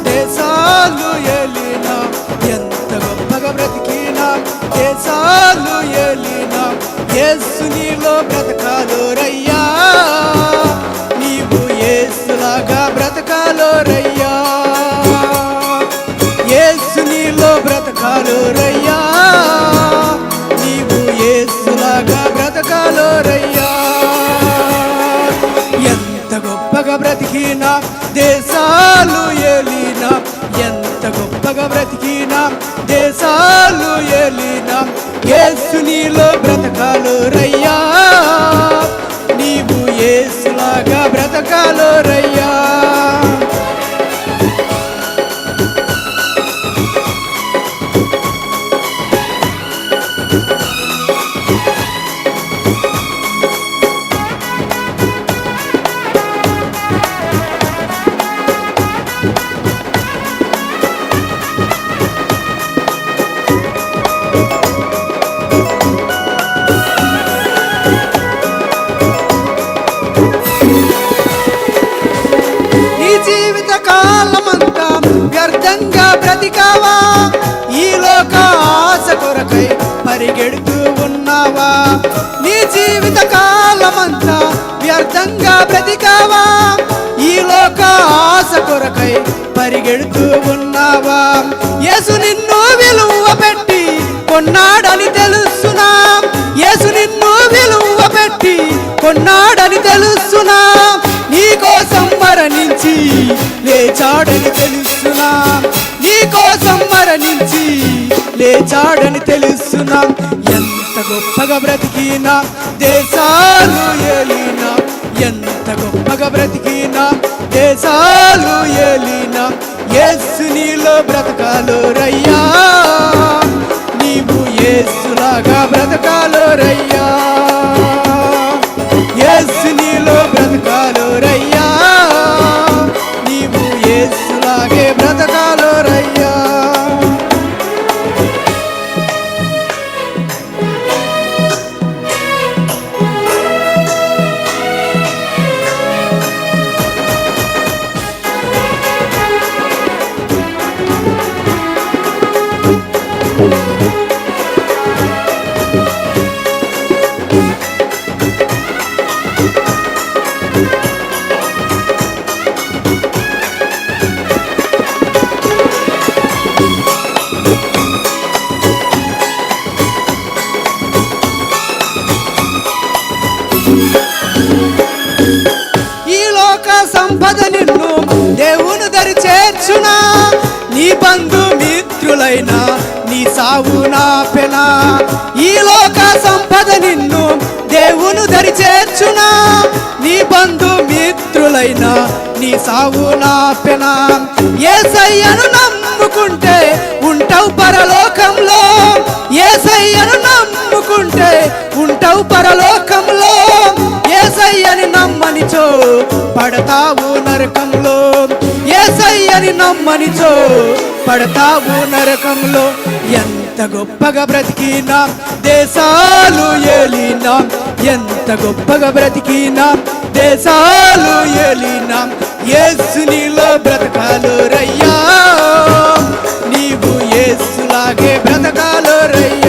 దేశాలు ఏలినా, ఎంత గొప్పగా బ్రతికినా దేశాలు ఏలినా, యేసు నీలో బ్రతకాలో రయ్యా, నీవు యేసులాగా బ్రతకాలో రయ్యా, యేసు నీలో బ్రతకాలో రయ్యా, నీవు యేసులాగా బ్రతకాలో రయ్యా. ఎంత గొప్పగా బ్రతికినా దేశాలు ఏలినా, ఎంత గొప్పగా బ్రతికినా దేశాలు ఏలినా, యేసు నీలో బ్రతకాలో రయ్యా, నీవు యేసులాగా బ్రతకాలో రయ్యా. జీవిత కాలమంతా వ్యర్థంగా బ్రతికావా, ఈ లోక ఆశ కొరకై పరిగెడుతూ ఉన్నావా, నీ జీవిత కాలమంతా వ్యర్థంగా బ్రతికావా, ఈ లోక ఆశ కొరకై పరిగెడుతూ ఉన్నావా, యేసు నిన్ను విలువ పెట్టి కొన్నాడని తెలుసునా, యేసు నిన్ను విలువ పెట్టి కొన్నాడని తెలుసునా, నీ కోసం మరణించి లేచాడని తెలుసునా, నీ కోసం మరణించి లేచాడని తెలుసునా. ఎంత గొప్పగా బ్రతికినా దేశాలు ఏలినా, ఎంత గొప్పగా బ్రతికినా దేశాలు ఏలినా, యేసు నీలో బ్రతకాలో రయ్యా, నీవు యేసులాగా బ్రతకాలో రయ్యా, యేసు నీలో బ్రతకాలో రయ్యా, నీవు యేసులాగే బ్రతకాలో రయ్యా. సంపద నిన్ను దేవుని దరి చేర్చునా, నీ బంధు మిత్రులైనా నీ సావు నాపెనా, ఈ లోక సంపద నిన్ను దేవుని దరి చేర్చునా, నీ బంధు మిత్రులైనా నీ సావు నాపెనా, యేసయ్యను నమ్ముకుంటే ఉంటావు పరలోకంలో, యేసయ్యను నమ్ముకుంటే ఉంటావు పరలోకంలో, యేసయ్యని నమ్మనిచో పడతావు నరకంలో, యేసయ్యని నమ్మనిచో పడతావు నరకంలో. ఎంత గొప్పగా బ్రతికినా దేశాలు ఏలినా, ఎంత గొప్పగా బ్రతికినా దేశాలు ఏలినా, యేసు నీలో బ్రతకాలో రయ్యా, నీవు యేసులాగే బ్రతకాలో రయ్యా.